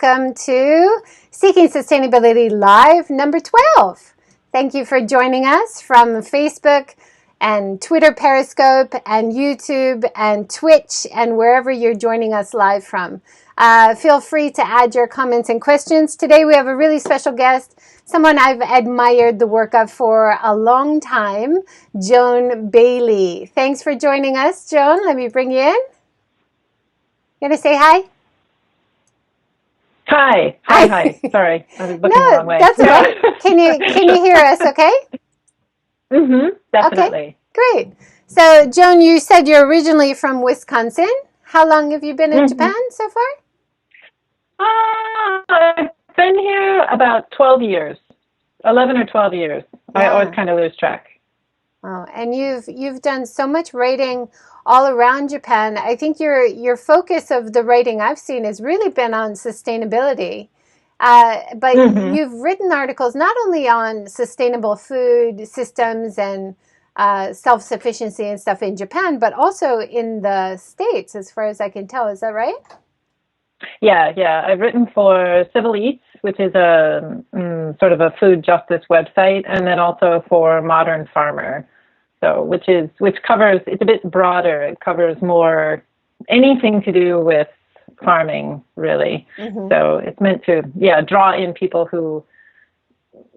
welcome to Seeking Sustainability Live number 12. Thank you for joining us from Facebook and Twitter Periscope and YouTube and Twitch and wherever you're joining us live from. Feel free to add your comments and questions. Today we have a really special guest, someone I've admired the work of for a long time, Joan Bailey. Thanks for joining us, Joan. Let me bring you in. You going to say hi? Hi. Sorry, I was looking the wrong way. That's all right. Can you hear us okay? Definitely. Okay, great. So, Joan, you said you're originally from Wisconsin. How long have you been in Japan so far? I've been here about 12 years, 11 or 12 years. Yeah. I always kind of lose track. Oh, and you've done so much writing all around Japan. I think your focus of the writing I've seen has really been on sustainability. But you've written articles not only on sustainable food systems and self-sufficiency and stuff in Japan, but also in the States, as far as I can tell. Is that right? Yeah. I've written for Civil Eats, which is a sort of a food justice website, and then also for Modern Farmer. So, which covers, it's a bit broader. It covers more anything to do with farming, really. So it's meant to, draw in people who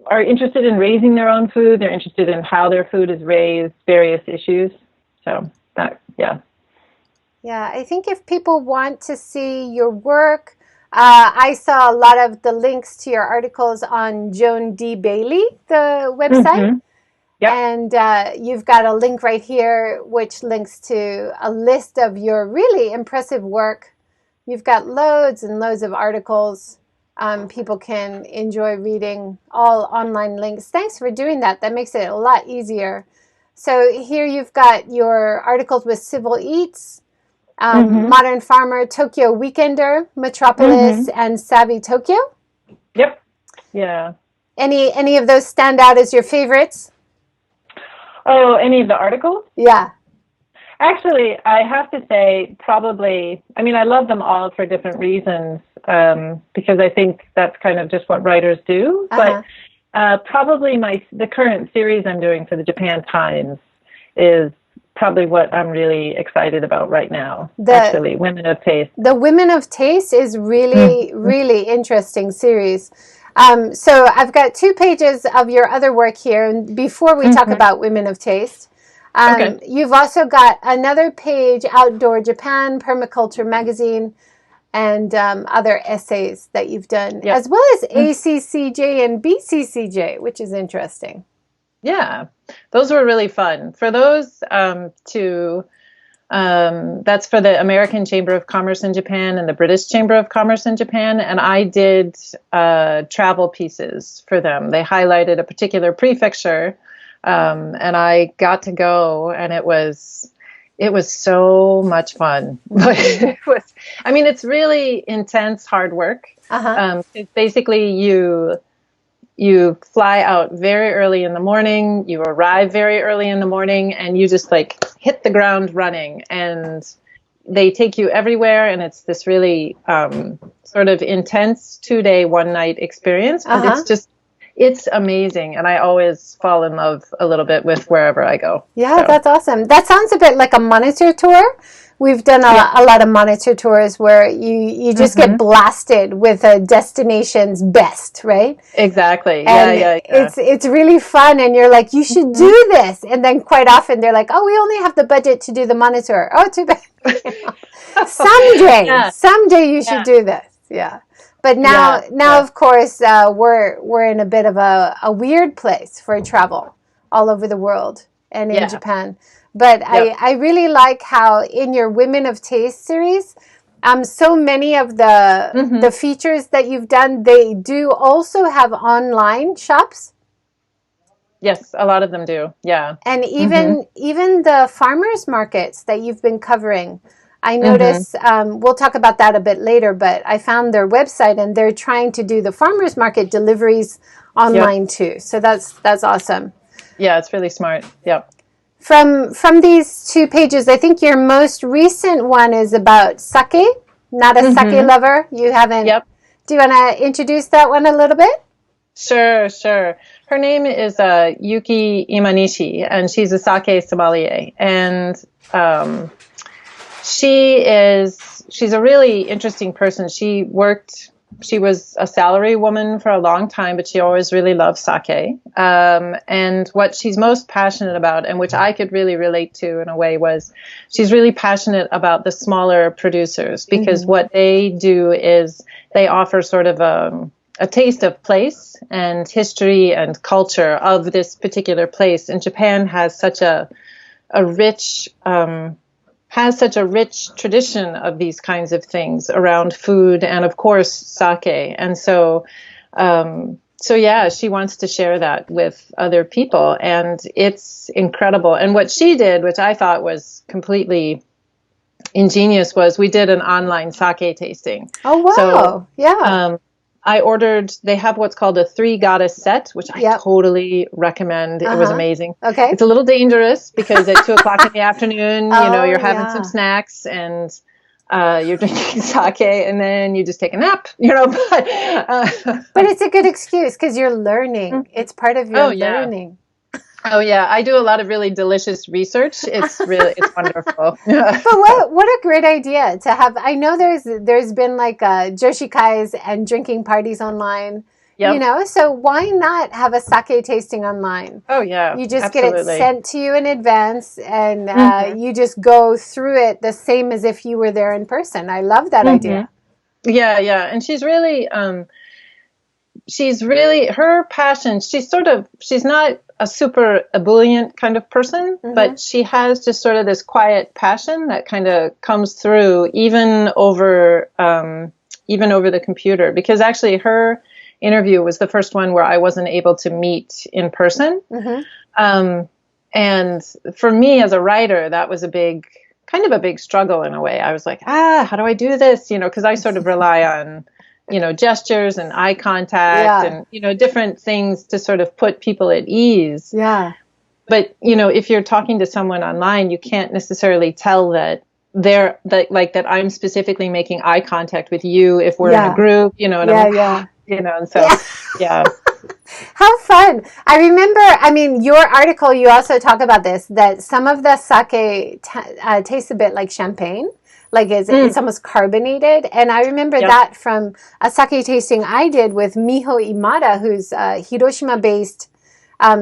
are interested in raising their own food. They're interested in how their food is raised, various issues. So that, Yeah, I think if people want to see your work, I saw a lot of the links to your articles on Joan D. Bailey, the website. Yep. And you've got a link right here, which links to a list of your really impressive work. You've got loads and loads of articles. People can enjoy reading, all online links. Thanks for doing that. That makes it a lot easier. So here you've got your articles with Civil Eats, Modern Farmer, Tokyo Weekender, Metropolis, and Savvy Tokyo. Yep. Yeah. Any of those stand out as your favorites? Oh, any of the articles? Yeah. Actually, I have to say probably, I love them all for different reasons, because I think that's kind of just what writers do. But probably the current series I'm doing for the Japan Times is probably what I'm really excited about right now, actually, Women of Taste. The Women of Taste is really, really interesting series. So I've got 2 pages of your other work here. And before we talk about Women of Taste, you've also got another page, Outdoor Japan, Permaculture Magazine, and other essays that you've done, as well as ACCJ and BCCJ, which is interesting. Yeah, those were really fun. For those that's for the American Chamber of Commerce in Japan and the British Chamber of Commerce in Japan, and I did travel pieces for them. They highlighted a particular prefecture, and I got to go, and it was so much fun. But it's really intense, hard work. Basically, you fly out very early in the morning, you arrive very early in the morning, and you just hit the ground running, and they take you everywhere, and it's this really sort of intense 2-day, 1-night experience, but it's amazing, and I always fall in love a little bit with wherever I go. Yeah, so. That's awesome. That sounds a bit like a monitor tour. We've done a lot of monitor tours where you just get blasted with a destination's best, right? Exactly. And yeah. It's really fun, and you're like, you should do this. And then quite often they're like, oh, we only have the budget to do the monitor. Oh, too bad. Someday you should do this. Yeah. But now of course, we're in a bit of a weird place for travel all over the world and in Japan. But I really like how in your Women of Taste series, so many of the features that you've done, they do also have online shops. Yes, a lot of them do. Yeah. And even the farmers markets that you've been covering, I notice, we'll talk about that a bit later, but I found their website and they're trying to do the farmers market deliveries online too. So that's awesome. Yeah, it's really smart. Yep. From these 2 pages, I think your most recent one is about sake. Not a sake lover. You haven't Do you want to introduce that one a little bit? Sure. Her name is Yuki Imanishi, and she's a sake sommelier. And she's a really interesting person. She was a salary woman for a long time, but she always really loved sake. And what she's most passionate about, and which I could really relate to in a way, was she's really passionate about the smaller producers, because what they do is they offer sort of a taste of place and history and culture of this particular place. And Japan has such a rich tradition of these kinds of things around food and, of course, sake. And so she wants to share that with other people, and it's incredible. And what she did, which I thought was completely ingenious, was we did an online sake tasting. Oh, wow. So, yeah. I ordered, they have what's called a 3 goddess set, which I totally recommend. It was amazing. Okay. It's a little dangerous because at 2:00 in the afternoon, you're having some snacks and you're drinking sake, and then you just take a nap, But it's a good excuse because you're learning. It's part of your learning. Oh yeah, I do a lot of really delicious research. It's wonderful. But what a great idea to have. I know there's been like joshikais and drinking parties online. Yep. So why not have a sake tasting online? Oh yeah, you just absolutely. Get it sent to you in advance, and you just go through it the same as if you were there in person. I love that idea. Yeah, and she's really her passion. She's not a super ebullient kind of person, but she has just sort of this quiet passion that kind of comes through even over the computer, because actually her interview was the first one where I wasn't able to meet in person. And for me as a writer, that was a big struggle in a way. I was like, how do I do this? Because I sort of rely on gestures and eye contact and, different things to sort of put people at ease. Yeah. But, if you're talking to someone online, you can't necessarily tell that that I'm specifically making eye contact with you if we're in a group, and and so, How fun. I remember, your article, you also talk about this, that some of the sake tastes a bit like champagne. Like it's almost carbonated. And I remember that from a sake tasting I did with Miho Imada, who's a Hiroshima-based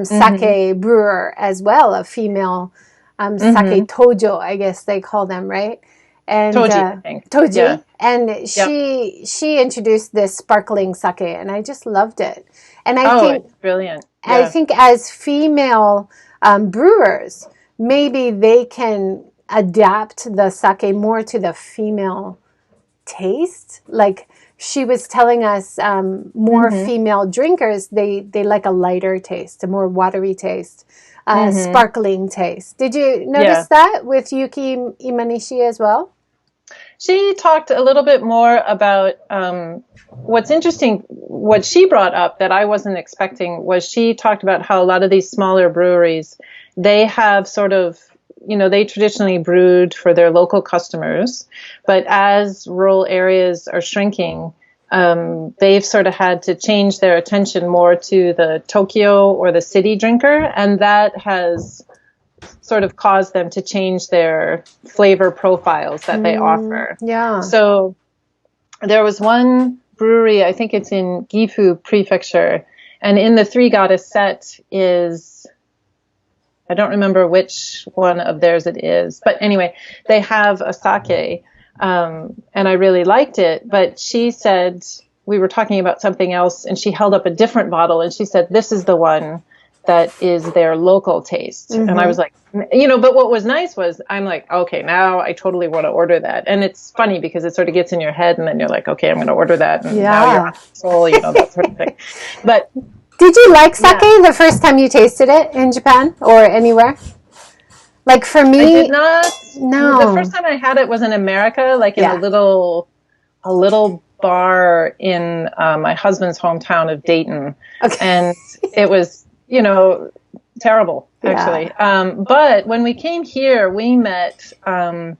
sake brewer as well, a female sake tojo, I guess they call them, right? And Toji. Yeah. And she introduced this sparkling sake, and I just loved it. And I think it's brilliant. Yeah. I think as female brewers, maybe they can adapt the sake more to the female taste. Like she was telling us, more female drinkers, they like a lighter taste, a more watery taste, sparkling taste. Did you notice that with Yuki Imanishi as well? She talked a little bit more about what's interesting. What she brought up that I wasn't expecting was she talked about how a lot of these smaller breweries, they have sort of, they traditionally brewed for their local customers, but as rural areas are shrinking, they've sort of had to change their attention more to the Tokyo or the city drinker, and that has sort of caused them to change their flavor profiles that they offer. Yeah. So there was one brewery, I think it's in Gifu Prefecture, and in the 3 goddess set is, I don't remember which one of theirs it is, but anyway, they have a sake, and I really liked it, but she said, we were talking about something else, and she held up a different bottle, and she said, this is the one that is their local taste. And I was like, but what was nice was I'm like, okay, now I totally want to order that. And it's funny because it sort of gets in your head and then you're like, okay, I'm going to order that. And now you're on soul, that sort of thing. But did you like sake the first time you tasted it in Japan or anywhere? Like for me, I did not. No. The first time I had it was in America, like in a little bar in my husband's hometown of Dayton. Okay. And it was, terrible, actually. But when we came here, we met a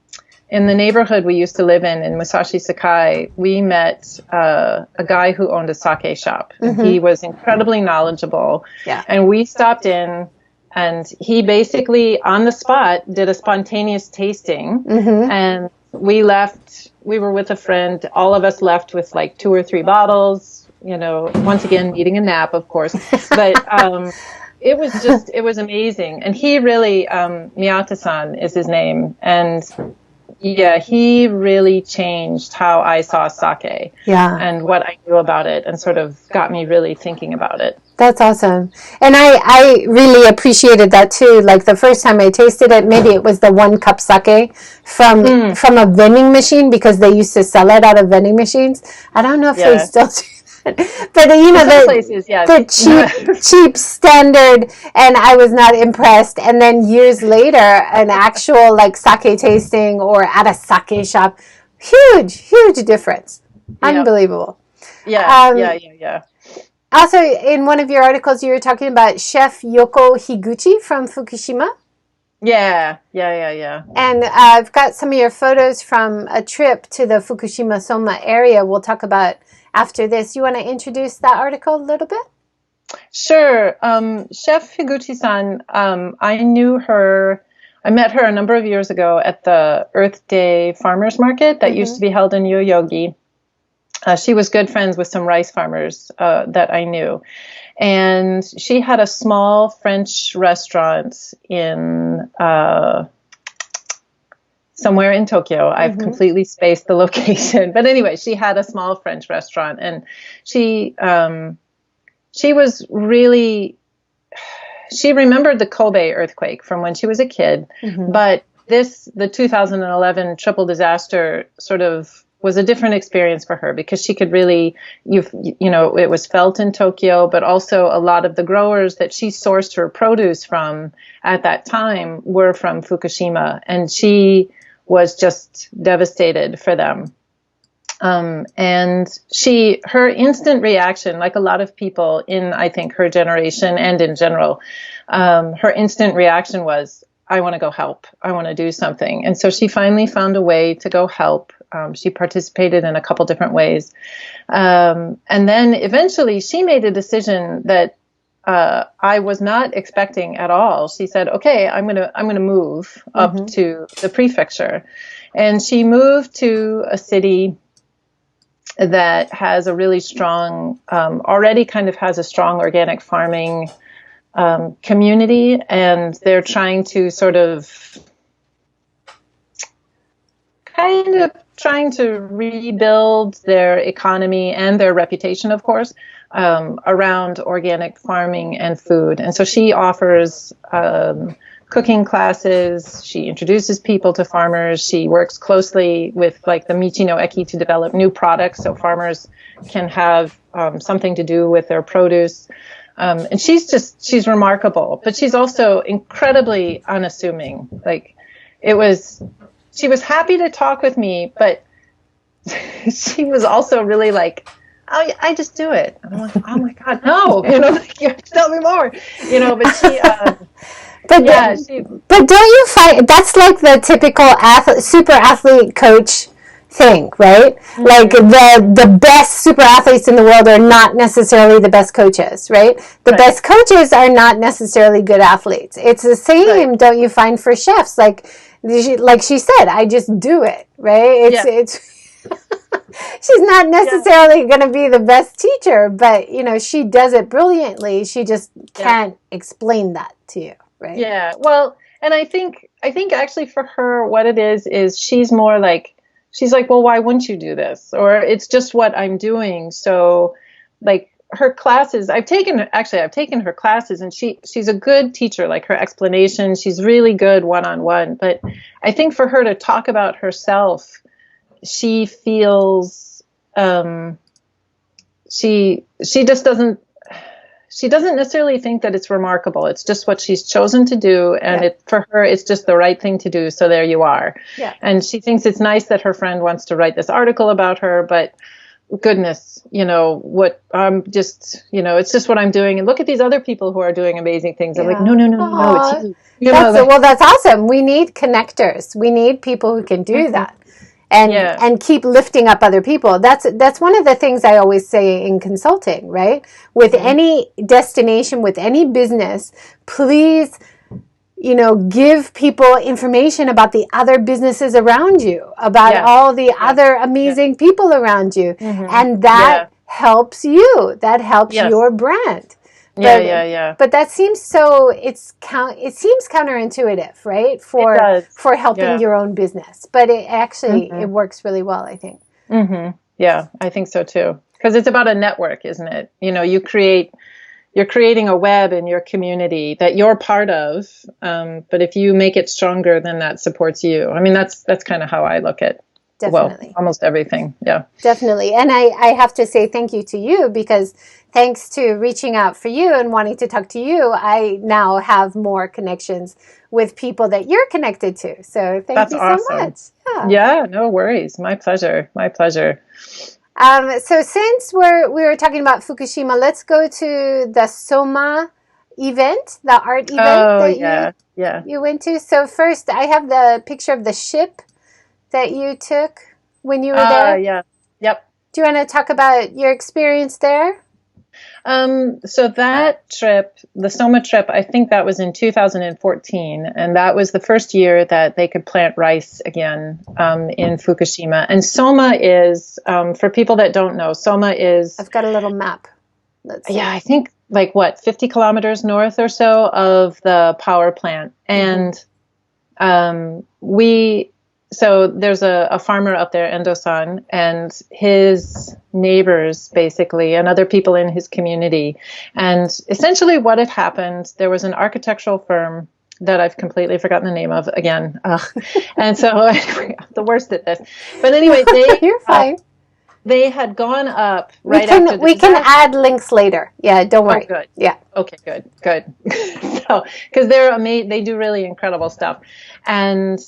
in the neighborhood we used to live in Musashi Sakai, we met a guy who owned a sake shop. And he was incredibly knowledgeable. Yeah. And we stopped in, and he basically, on the spot, did a spontaneous tasting. And we left. We were with a friend. All of us left with like 2 or 3 bottles, you know, once again, needing a nap, of course. But it was amazing. And he really, Miyata-san is his name. And yeah, he really changed how I saw sake and what I knew about it, and sort of got me really thinking about it. That's awesome. And I really appreciated that too. Like the first time I tasted it, maybe it was the 1 cup sake from a vending machine, because they used to sell it out of vending machines. I don't know if they still do. But you know, the cheap standard, and I was not impressed. And then years later, an actual like sake tasting or at a sake shop, huge difference. Unbelievable. Yeah. Also, in one of your articles, you were talking about Chef Yoko Higuchi from Fukushima. Yeah. And I've got some of your photos from a trip to the Fukushima Soma area we'll talk about after this. You want to introduce that article a little bit? Sure. Chef Higuchi-san, I met her a number of years ago at the Earth Day Farmers Market that used to be held in Yoyogi. She was good friends with some rice farmers that I knew. And she had a small French restaurant in somewhere in Tokyo. I've completely spaced the location. But anyway, she had a small French restaurant. And she was really... She remembered the Kobe earthquake from when she was a kid. But the 2011 triple disaster sort of was a different experience for her, because she could really, it was felt in Tokyo, but also a lot of the growers that she sourced her produce from at that time were from Fukushima, and she was just devastated for them. And her instant reaction, like a lot of people in, I think, her generation and in general, her instant reaction was, I want to go help. I want to do something. And so she finally found a way to go help. She participated in a couple different ways. And then eventually she made a decision that I was not expecting at all. She said, okay, I'm going to move up to the prefecture. And she moved to a city that has a really strong, already kind of has a strong organic farming community. And they're trying to trying to rebuild their economy and their reputation, of course, around organic farming and food. And so she offers cooking classes. She introduces people to farmers. She works closely with like the Michi no Eki to develop new products so farmers can have something to do with their produce. And she's remarkable, but she's also incredibly unassuming. Like she was happy to talk with me, but she was also really like, oh, I just do it. And I'm like, oh my God, no, you have to tell me more, but she, but don't you find that's like the typical super athlete coach thing, right? Like the best super athletes in the world are not necessarily the best coaches, right? The best coaches are not necessarily good athletes. It's the same, don't you find, for chefs? Like she said, I just do it, right? It's she's not necessarily going to be the best teacher, but she does it brilliantly. She just can't explain that to you, right? Yeah. Well, and I think actually for her, what it is she's more like, well, why wouldn't you do this? Or it's just what I'm doing. So like her classes, I've taken her classes, and she's a good teacher. Like her explanation, she's really good one-on-one. But I think for her to talk about herself, she feels she doesn't necessarily think that it's remarkable. It's just what she's chosen to do, and for her it's just the right thing to do. So there you are. Yeah. And she thinks it's nice that her friend wants to write this article about her, but goodness, what I'm just, it's just what I'm doing. And look at these other people who are doing amazing things. I'm like, no, it's you. That's awesome. We need connectors. We need people who can do that. And keep lifting up other people. That's one of the things I always say in consulting, right? With any destination, with any business, please, give people information about the other businesses around you, about all the other amazing people around you. And that helps you. That helps your brand. But that seems it seems counterintuitive, right? For helping your own business. But it actually, it works really well, I think. Yeah, I think so too. Because it's about a network, isn't it? You're creating a web in your community that you're part of. But if you make it stronger, then that supports you. I mean, that's kind of how I look at almost everything. Yeah, definitely. And I have to say thank you to you, because thanks to reaching out for you and wanting to talk to you, I now have more connections with people that you're connected to. So thank you so much. Yeah, no worries. My pleasure. My pleasure. So since we were talking about Fukushima, let's go to the Soma event, the art event you went to. So first, I have the picture of the ship that you took when you were there. Yep. Do you want to talk about your experience there? So that trip, the Soma trip, I think that was in 2014, and that was the first year that they could plant rice again in Fukushima. And Soma is, for people that don't know, Soma is... I've got a little map. I think 50 kilometers north or so of the power plant. And so there's a farmer up there, Endo-san, and his neighbors, basically, and other people in his community. And essentially what had happened, there was an architectural firm that I've completely forgotten the name of again. And so I'm the worst at this. But anyway, you're fine. They had gone up after we can add links later. Yeah, don't worry. Oh, good. Yeah. Okay, good. So, because they're amazing, they do really incredible stuff. And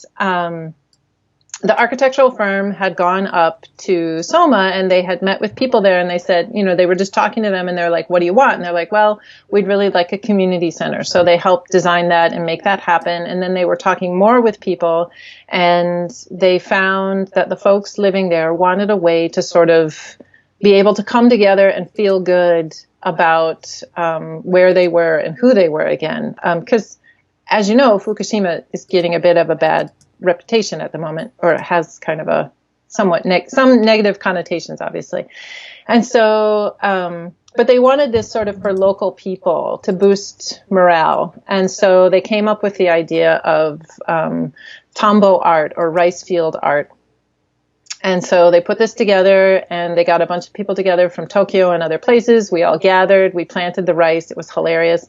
the architectural firm had gone up to Soma, and they had met with people there, and they said, they were just talking to them, and they're like, what do you want? And they're like, well, we'd really like a community center. So they helped design that and make that happen. And then they were talking more with people, and they found that the folks living there wanted a way to sort of be able to come together and feel good about where they were and who they were again. Because, as you know, Fukushima is getting a bit of a bad reputation at the moment, or it has kind of a somewhat some negative connotations, obviously. And so, but they wanted this sort of for local people to boost morale. And so they came up with the idea of TANBO art, or rice field art. And so they put this together, and they got a bunch of people together from Tokyo and other places. We all gathered, we planted the rice. It was hilarious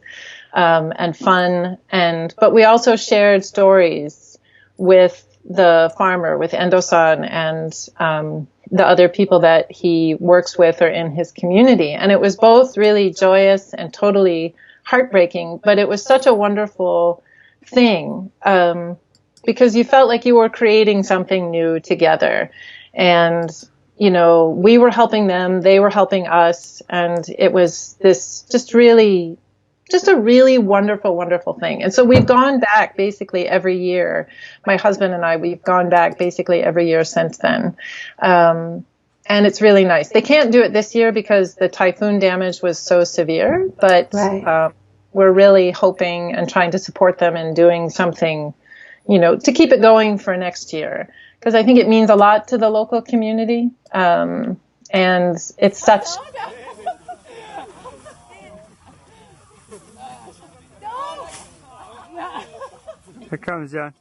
and fun. But we also shared stories with the farmer, with Endo-san, and the other people that he works with or in his community. And it was both really joyous and totally heartbreaking, but it was such a wonderful thing because you felt like you were creating something new together. And, we were helping them, they were helping us, and it was this just a really wonderful, wonderful thing. And so we've gone back basically every year. My husband and I, we've gone back basically every year since then. And it's really nice. They can't do it this year because the typhoon damage was so severe, but we're really hoping and trying to support them in doing something, to keep it going for next year. Because I think it means a lot to the local community. And it's such... Here comes Joan.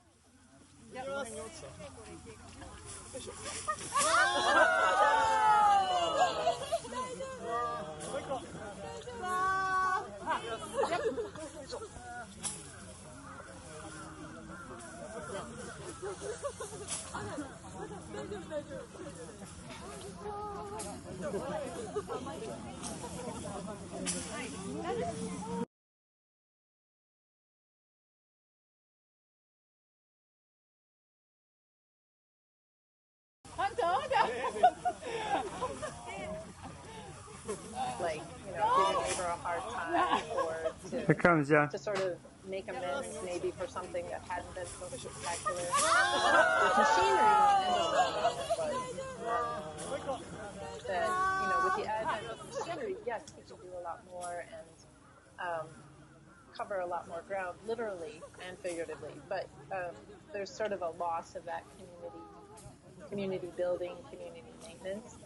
Like, giving neighbor a hard time, or Here comes Joan. to sort of make amends maybe for something that hadn't been so spectacular with machinery and the that, with the advent of machinery, yes, we can do a lot more and cover a lot more ground, literally and figuratively. But there's sort of a loss of that community building, community maintenance,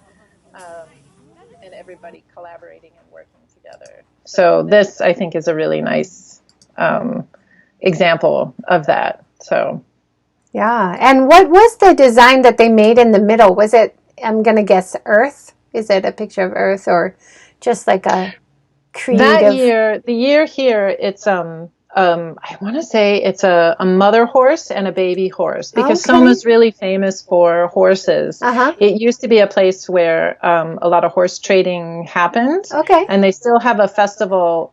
and everybody collaborating and working together. So this, I think, is a really nice example of that. So, yeah. And what was the design that they made in the middle? Was it, I'm going to guess, Earth? Is it a picture of Earth or just like a creative? The year here, it's I want to say it's a mother horse and a baby horse, because Soma's really famous for horses. It used to be a place where a lot of horse trading happened. And they still have a festival.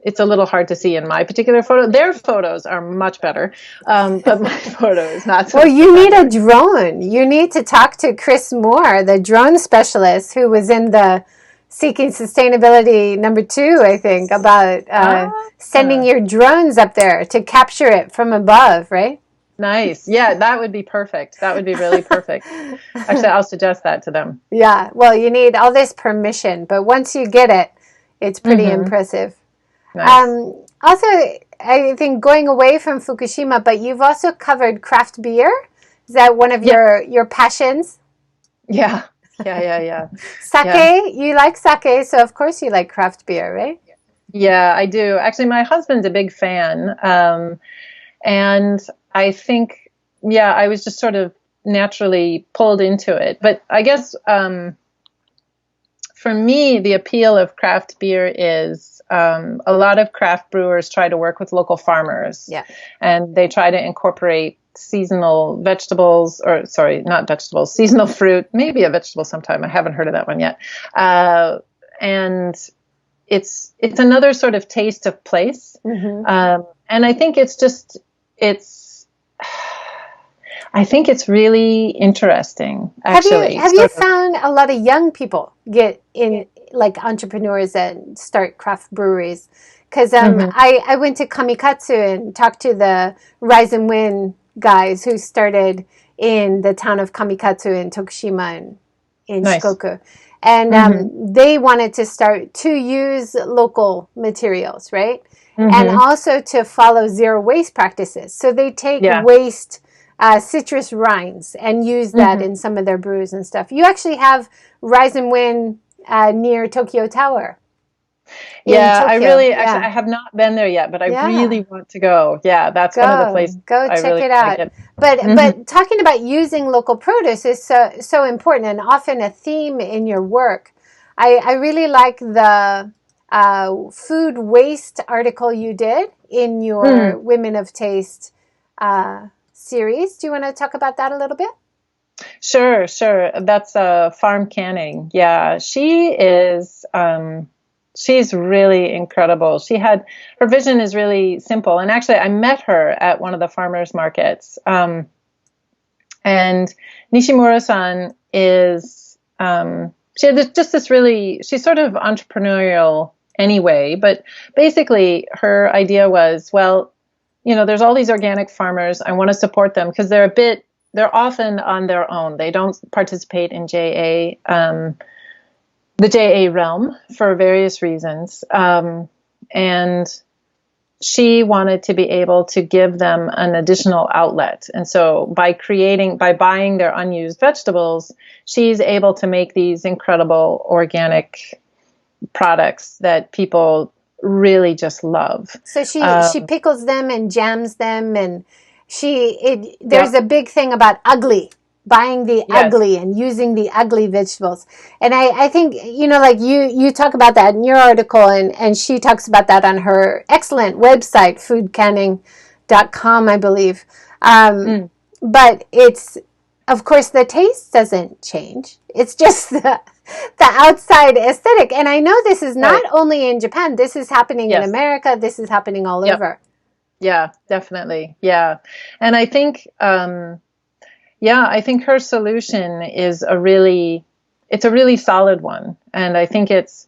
It's a little hard to see in my particular photo. Their photos are much better, but my photo is not so. Well, you need a drone. You need to talk to Chris Moore, the drone specialist who was in the Seeking Sustainability #2, I think, about sending your drones up there to capture it from above, right? Nice. Yeah, that would be perfect. That would be really perfect. Actually, I'll suggest that to them. Yeah. Well, you need all this permission, but once you get it, it's pretty impressive. Nice. Also, I think going away from Fukushima, but you've also covered craft beer. Is that one of your passions? Yeah. Sake, you like sake, so of course you like craft beer, right? Yeah, I do. Actually, my husband's a big fan. And I think, I was just sort of naturally pulled into it. But I guess for me, the appeal of craft beer is a lot of craft brewers try to work with local farmers. Yeah. And they try to incorporate seasonal vegetables, or sorry, not vegetables, seasonal fruit, maybe a vegetable sometime. I haven't heard of that one yet. And it's another sort of taste of place. And I think I think it's really interesting, actually. Have you found a lot of young people get in, like entrepreneurs and start craft breweries? Because I went to Kamikatsu and talked to the Rise and Win guys who started in the town of Kamikatsu in Tokushima and in Shikoku. And they wanted to start to use local materials, right? And also to follow zero waste practices. So they take waste citrus rinds and use that in some of their brews and stuff. You actually have Rise and Win near Tokyo Tower. Yeah, I really, actually, I have not been there yet, but I really want to go. Yeah, that's one of the places. Go check it out. But talking about using local produce is so important and often a theme in your work. I really like the food waste article you did in your Women of Taste series. Do you want to talk about that a little bit? Sure. That's FarmCanning. Yeah, she is. She's really incredible. Her vision is really simple. And actually, I met her at one of the farmers markets. And Nishimura-san is, she had just this really, she's sort of entrepreneurial anyway, but basically her idea was, well, there's all these organic farmers. I want to support them because they're often on their own. They don't participate in the JA realm for various reasons. And she wanted to be able to give them an additional outlet. And so by buying their unused vegetables, she's able to make these incredible organic products that people really just love. So she pickles them and jams them, and there's a big thing about buying the ugly and using the ugly vegetables. And I think, like you talk about that in your article, and she talks about that on her excellent website, foodcanning.com, I believe. But it's, of course, the taste doesn't change. It's just the outside aesthetic. And I know this is not only in Japan. This is happening in America. This is happening all over. Yeah, definitely. Yeah. And I think... I think her solution is a really solid one. And I think it's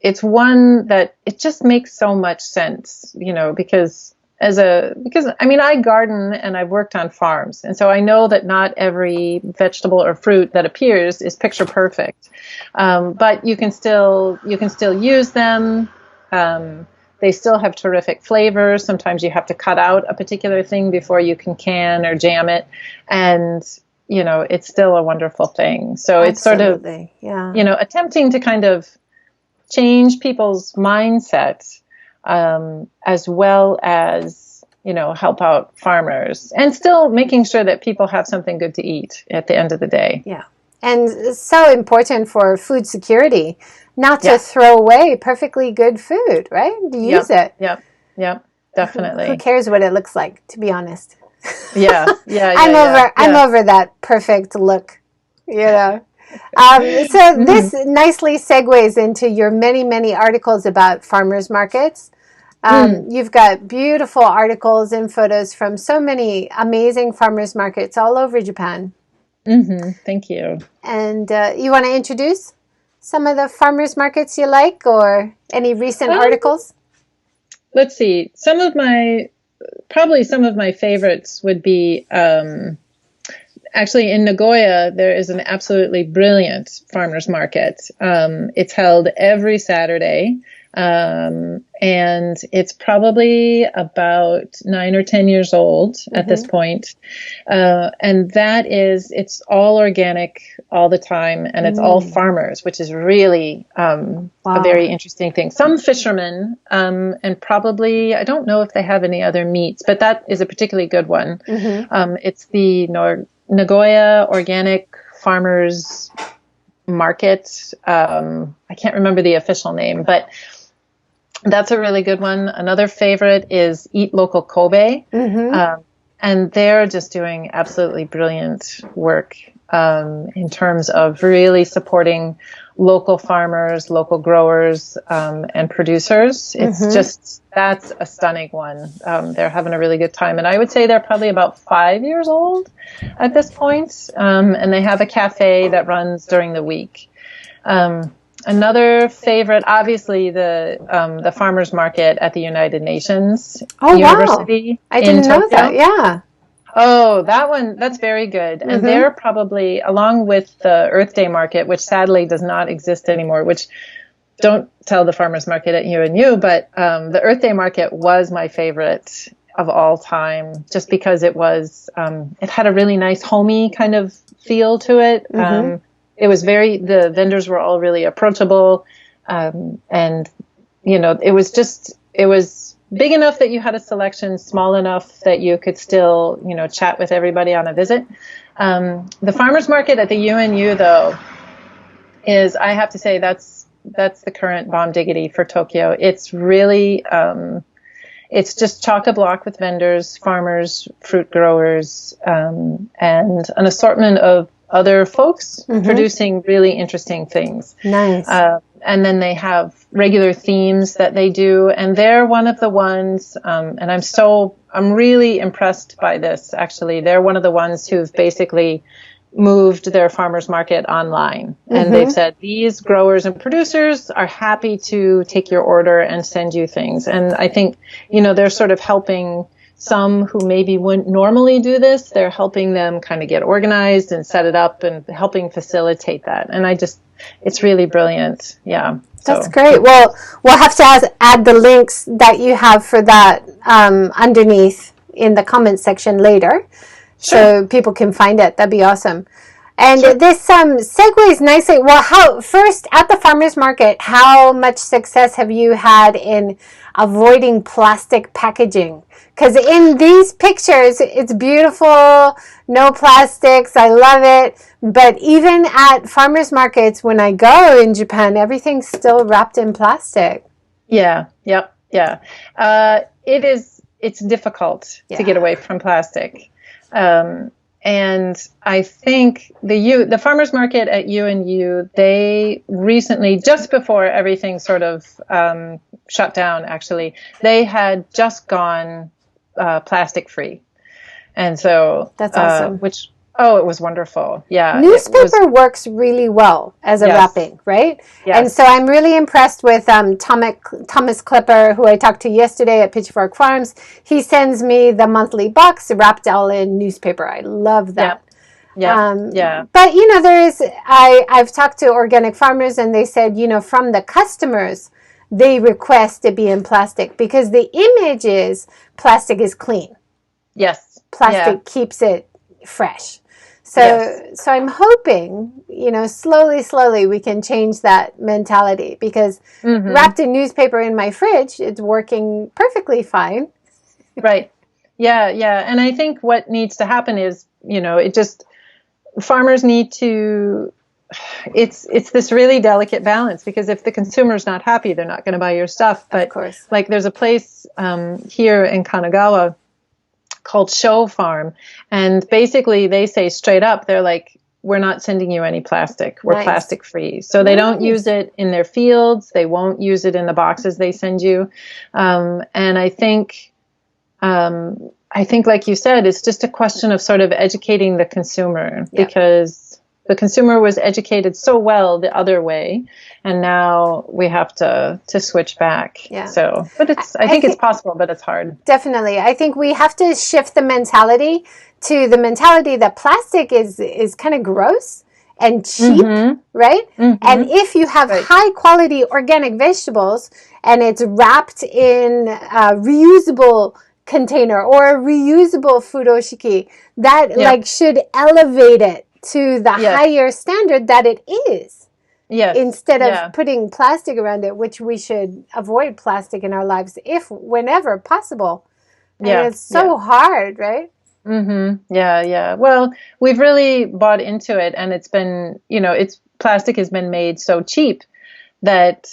it's one that it just makes so much sense, because I mean, I garden and I've worked on farms. And so I know that not every vegetable or fruit that appears is picture perfect. But you can still use them. They still have terrific flavors. Sometimes you have to cut out a particular thing before you can or jam it. And, it's still a wonderful thing. So Absolutely. It's sort of, attempting to kind of change people's mindset, as well as, help out farmers, and still making sure that people have something good to eat at the end of the day. Yeah. And it's so important for food security, not to throw away perfectly good food, right? To use it. Yep, definitely. Who cares what it looks like, to be honest? I'm over that perfect look, So this nicely segues into your many, many articles about farmers markets. You've got beautiful articles and photos from so many amazing farmers markets all over Japan. Thank you. And you want to introduce some of the farmers markets you like, or any recent articles? Let's see. Some of my favorites would be, actually, in Nagoya, there is an absolutely brilliant farmers market. It's held every Saturday, and it's probably about 9 or 10 years old at this point. And it's all organic all the time, and it's all farmers, which is really a very interesting thing. Some fishermen, and probably, I don't know if they have any other meats, but that is a particularly good one. It's the Nagoya Organic Farmers Market. I can't remember the official name, but that's a really good one. Another favorite is EatLocalKobe. And they're just doing absolutely brilliant work in terms of really supporting local farmers, local growers, and producers. It's that's a stunning one. They're having a really good time. And I would say they're probably about 5 years old at this point. And they have a cafe that runs during the week. Another favorite, obviously, the farmers market at the United Nations University. I didn't know Tokyo. that. Yeah. Oh, that one, that's very good. And they're probably, along with the Earth Day market, which sadly does not exist anymore, which don't tell the farmers market at UNU, but the Earth Day market was my favorite of all time, just because it was, it had a really nice homey kind of feel to it. It was the vendors were all really approachable. And, it was big enough that you had a selection, small enough that you could still, chat with everybody on a visit. The farmers market at the UNU, though, I have to say, that's the current bomb diggity for Tokyo. It's really, it's just chock-a-block with vendors, farmers, fruit growers, and an assortment of other folks producing really interesting things. Nice. And then they have regular themes that they do, and they're one of the ones, and I'm really impressed by this, actually. They're one of the ones who've basically moved their farmers market online. And they've said, these growers and producers are happy to take your order and send you things. And I think, they're sort of helping some who maybe wouldn't normally do this. They're helping them kind of get organized and set it up and helping facilitate that. And it's really brilliant. Yeah. That's great. Well, we'll have to add the links that you have for that underneath in the comment section later. Sure. So people can find it. That'd be awesome. And this segues nicely. Well, first at the farmers market, how much success have you had in avoiding plastic packaging? Because in these pictures, it's beautiful, no plastics. I love it. But even at farmers markets, when I go in Japan, everything's still wrapped in plastic. Yeah. It's difficult to get away from plastic. And I think the farmers market at UNU, they recently, just before everything sort of shut down, actually, they had just gone plastic free. And so that's awesome. Which Oh, it was wonderful. Yeah, it was. Newspaper works really well as a Yes, wrapping, right? And so yes. I'm really impressed with Thomas Clipper, who I talked to yesterday at Pitchfork Farms. He sends me the monthly box wrapped all in newspaper. I love Yeah, that. yeah, yeah. But I've talked to organic farmers, and they said, from the customers, they request it be in plastic because the image is plastic is clean. Yes, yeah, Plastic keeps it fresh. yes. So I'm hoping, slowly we can change that mentality, because Mm-hmm. wrapped in newspaper in my fridge, it's working perfectly fine. Right. Yeah, yeah. And I think what needs to happen is, it just farmers need to. It's this really delicate balance, because if the consumer's not happy, they're not going to buy your stuff. Of But course. like, there's a place here in Kanagawa called Show Farm, and basically they say straight up, they're like, we're not sending you any plastic. We're Nice. plastic free. So they don't use it in their fields. They won't use it in the boxes they send you. And I think, like you said, it's just a question of sort of educating the consumer, because the consumer was educated so well the other way, and now we have to switch back. Yeah. So, but I think it's possible, but it's hard. Definitely. I think we have to shift the mentality to the mentality that plastic is kind of gross and cheap, right? Mm-hmm. And if you have high quality organic vegetables and it's wrapped in a reusable container or a reusable furoshiki, that should elevate it to the higher standard that it is. Yes. Instead of putting plastic around it, which we should avoid plastic in our lives whenever possible. And it's so hard, right? Mm-hmm. Yeah, yeah. Well, we've really bought into it, and it's been, plastic has been made so cheap that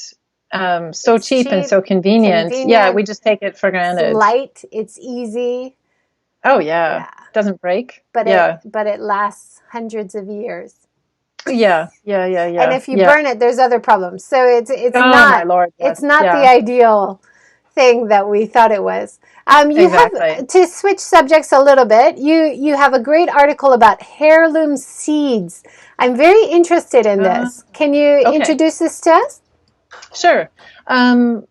so cheap and so convenient. Yeah, we just take it for granted. It's light, it's easy. Oh yeah. Doesn't break. But it lasts hundreds of years. Yeah. And if you burn it, there's other problems. So it's my Lord, yes. It's not the ideal thing that we thought it was. You have to switch subjects a little bit. You have a great article about heirloom seeds. I'm very interested in this. Can you introduce this to us? Sure.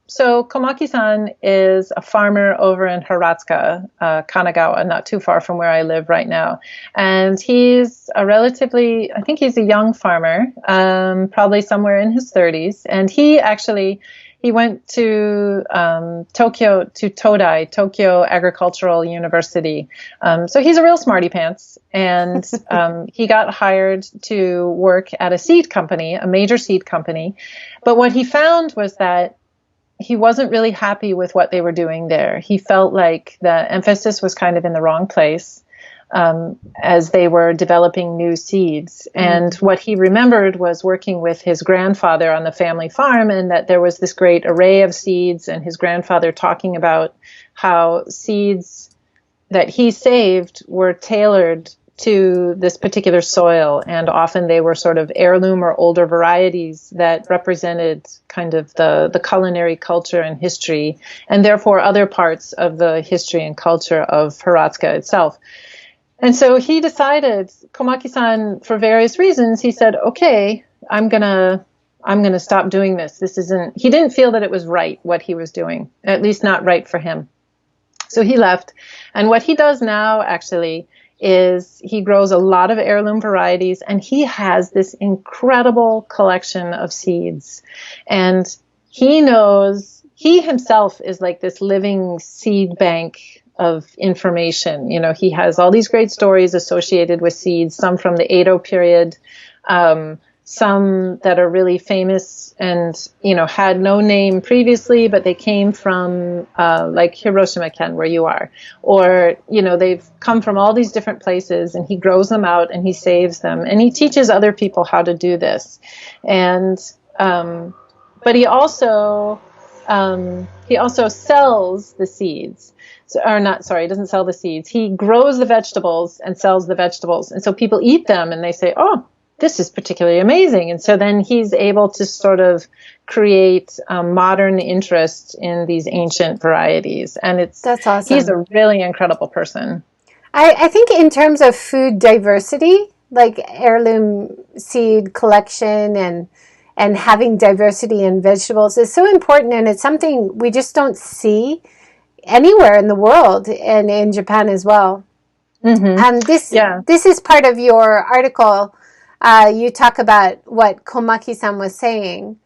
So Komaki-san is a farmer over in Hiratsuka, Kanagawa, not too far from where I live right now. And he's I think he's a young farmer, probably somewhere in his 30s. And he went to Tokyo, to Todai, Tokyo Agricultural University. So he's a real smarty pants. And he got hired to work at a major seed company. But what he found was that he wasn't really happy with what they were doing there. He felt like the emphasis was kind of in the wrong place as they were developing new seeds. And what he remembered was working with his grandfather on the family farm, and that there was this great array of seeds, and his grandfather talking about how seeds that he saved were tailored to this particular soil, and often they were sort of heirloom or older varieties that represented kind of the culinary culture and history, and therefore other parts of the history and culture of Hiratsuka itself. And so he decided, Komaki-san, for various reasons, he said, okay, I'm gonna stop doing this. He didn't feel that it was right what he was doing, at least not right for him. So he left. And what he does now actually is he grows a lot of heirloom varieties, and he has this incredible collection of seeds. And he himself is like this living seed bank of information. He has all these great stories associated with seeds, some from the Edo period, some that are really famous and, had no name previously, but they came from, like Hiroshima-ken, where you are. Or, they've come from all these different places, and he grows them out and he saves them. And he teaches other people how to do this. And, but he also sells the seeds. He doesn't sell the seeds. He grows the vegetables and sells the vegetables. And so people eat them and they say, oh, this is particularly amazing. And so then he's able to sort of create modern interest in these ancient varieties. And that's awesome. He's a really incredible person. I think in terms of food diversity, like heirloom seed collection and having diversity in vegetables is so important, and it's something we just don't see anywhere in the world, and in Japan as well. And this is part of your article. You talk about what Komaki-san was saying.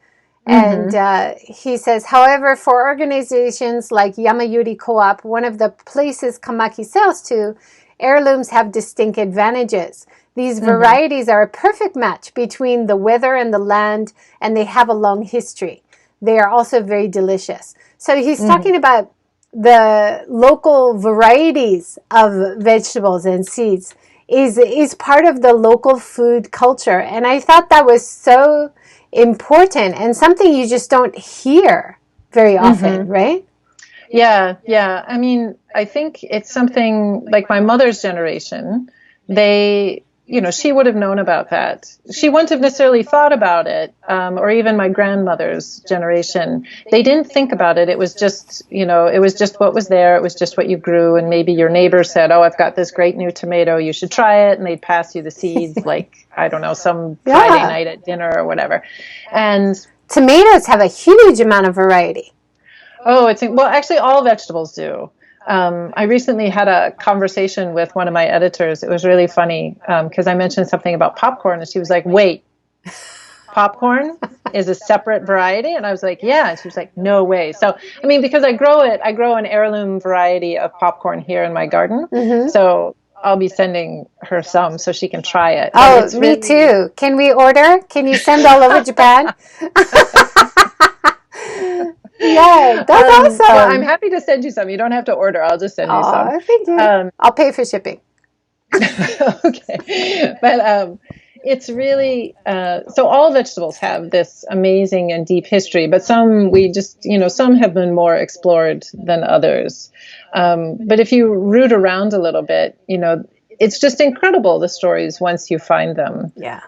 And he says, however, for organizations like Yamayuri Co-op, one of the places Kamaki sells to, heirlooms have distinct advantages. These varieties are a perfect match between the weather and the land, and they have a long history. They are also very delicious. So he's talking about the local varieties of vegetables and seeds is part of the local food culture. And I thought that was so important and something you just don't hear very often, right? Yeah. I mean, I think it's something like my mother's generation, she would have known about that. She wouldn't have necessarily thought about it, or even my grandmother's generation. They didn't think about it. It was just, it was just what was there. It was just what you grew. And maybe your neighbor said, oh, I've got this great new tomato. You should try it. And they'd pass you the seeds, like, I don't know, some Friday night at dinner or whatever. And tomatoes have a huge amount of variety. Oh, actually all vegetables do. I recently had a conversation with one of my editors. It was really funny because I mentioned something about popcorn, and she was like, wait, popcorn is a separate variety? And I was like, yeah. And she was like, no way. So, I mean, because I grow an heirloom variety of popcorn here in my garden. So I'll be sending her some so she can try it. Oh, me too. Can we order? Can you send all over Japan? Yeah, that's awesome. Well, I'm happy to send you some. You don't have to order. I'll just send you some. Thank you. I'll pay for shipping. Okay. But it's really, so all vegetables have this amazing and deep history, but some some have been more explored than others. But if you root around a little bit, it's just incredible, the stories, once you find them. Yeah.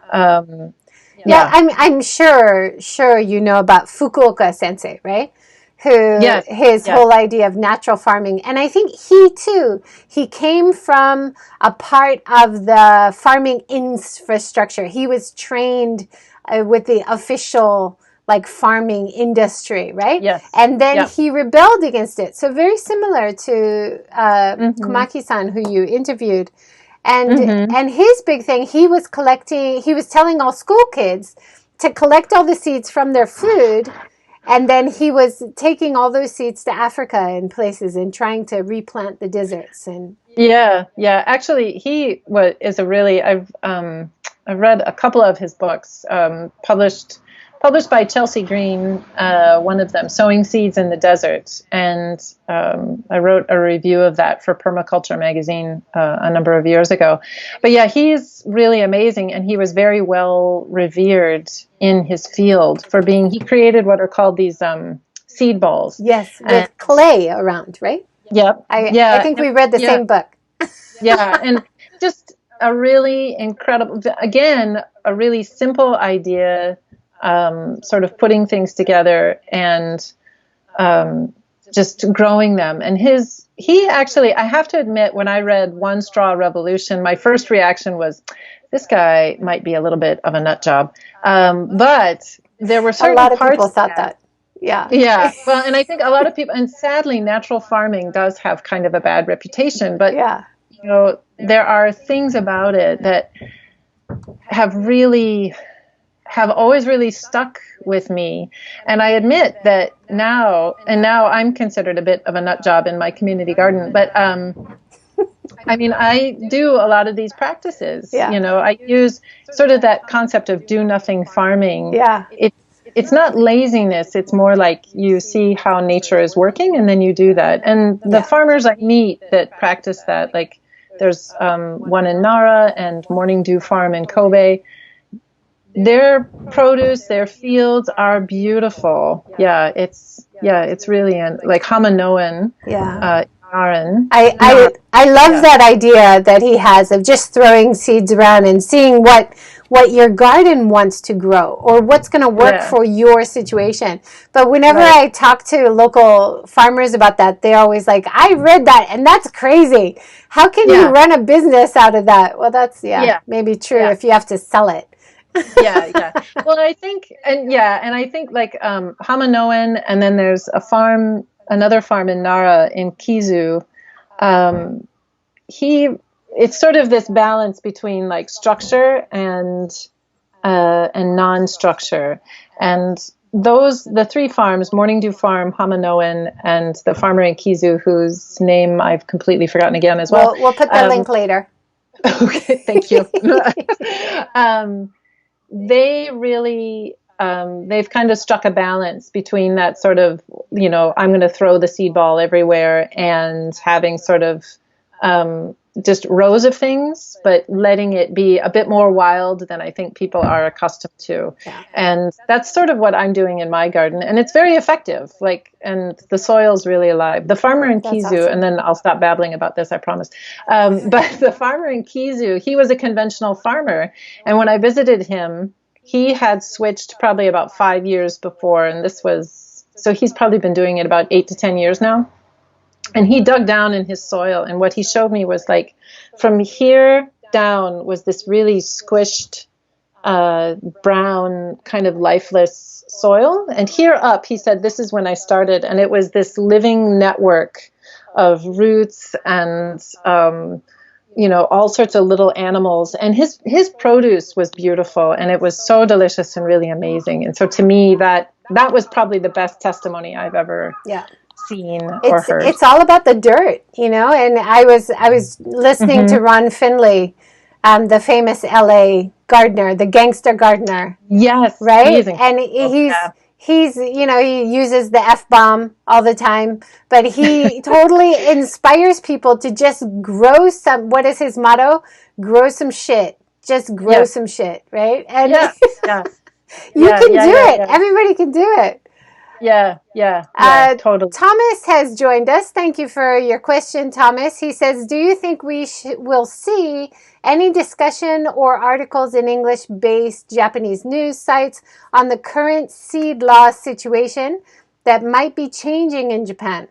I'm sure you know about Fukuoka sensei, right? His whole idea of natural farming. And I think he came from a part of the farming infrastructure. He was trained with the official farming industry, right? Yes. And then he rebelled against it. So very similar to Komaki-san, who you interviewed. And his big thing, he was telling all school kids to collect all the seeds from their food, and then he was taking all those seeds to Africa and places and trying to replant the deserts. And actually he is a really, I've read a couple of his books, published by Chelsea Green, one of them, Sowing Seeds in the Desert. And I wrote a review of that for Permaculture magazine a number of years ago. But yeah, he's really amazing, and he was very well revered in his field for he created what are called these seed balls. Yes, with clay around, right? Yep. I think we read the same book. Yeah, and just a really incredible, again, a really simple idea, sort of putting things together and just growing them. And he actually, I have to admit, when I read One Straw Revolution, my first reaction was, this guy might be a little bit of a nut job. But there were certain parts. A lot of people thought that. Yeah. Yeah. Well, and I think a lot of people, and sadly, natural farming does have kind of a bad reputation, but there are things about it that have always really stuck with me. And I admit that now I'm considered a bit of a nut job in my community garden, but I mean, I do a lot of these practices. Yeah. I use sort of that concept of do nothing farming. Yeah. It's not laziness. It's more like you see how nature is working and then you do that. And the farmers I meet that practice that, like there's one in Nara and Morning Dew Farm in Kobe. Their produce, their fields are beautiful. Yeah, it's really like Hamanoan. Yeah. I love that idea that he has of just throwing seeds around and seeing what what your garden wants to grow or what's going to work for your situation. But whenever I talk to local farmers about that, they're always like, I read that and that's crazy. How can you run a business out of that? Well, that's maybe true if you have to sell it. Yeah. Well, I think, and I think like Hamanoan, and then there's another farm in Nara in Kizu. It's sort of this balance between like structure and non-structure. And the three farms, Morning Dew Farm, Hamanoan, and the farmer in Kizu, whose name I've completely forgotten again as well. We'll put the link later. Okay, thank you. They really, they've kind of struck a balance between that sort of, I'm going to throw the seed ball everywhere and having sort of just rows of things, but letting it be a bit more wild than I think people are accustomed to. Yeah. And that's sort of what I'm doing in my garden. And it's very effective, and the soil's really alive. The farmer in Kizu, awesome. And then I'll stop babbling about this, I promise. But the farmer in Kizu, he was a conventional farmer. And when I visited him, he had switched probably about 5 years before. And so he's probably been doing it about 8 to 10 years now. And he dug down in his soil, and what he showed me was like from here down was this really squished, brown, kind of lifeless soil. And here up, he said, this is when I started, and it was this living network of roots and, all sorts of little animals. And his produce was beautiful, and it was so delicious and really amazing. And so to me, that was probably the best testimony I've ever seen or heard. It's all about the dirt, and I was listening to Ron Finley, the famous LA gardener, the gangster gardener. Yes. Right? And he's he uses the F-bomb all the time, but he totally inspires people to just grow some, what is his motto? Grow some shit. Just grow some shit, right? And you can do it. Everybody can do it. Yeah, totally. Thomas has joined us. Thank you for your question, Thomas. He says, do you think we will see any discussion or articles in English-based Japanese news sites on the current seed law situation that might be changing in Japan?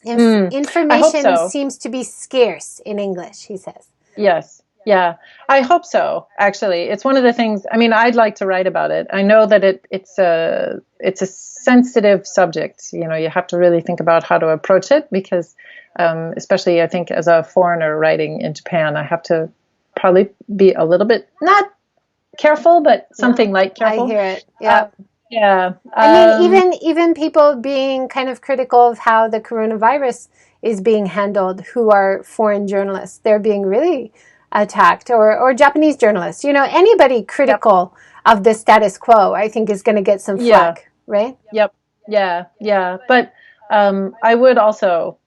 Information seems to be scarce in English, he says. Yes. Yeah, I hope so. Actually, it's one of the things. I mean, I'd like to write about it. I know that it's a sensitive subject. You have to really think about how to approach it because, especially I think as a foreigner writing in Japan, I have to probably be a little bit not careful, but something like careful. I hear it. Yeah. I mean, even people being kind of critical of how the coronavirus is being handled, who are foreign journalists, they're being really attacked, or Japanese journalists, anybody critical of the status quo, I think is going to get some flack, right? Yep. Yeah. But I would also,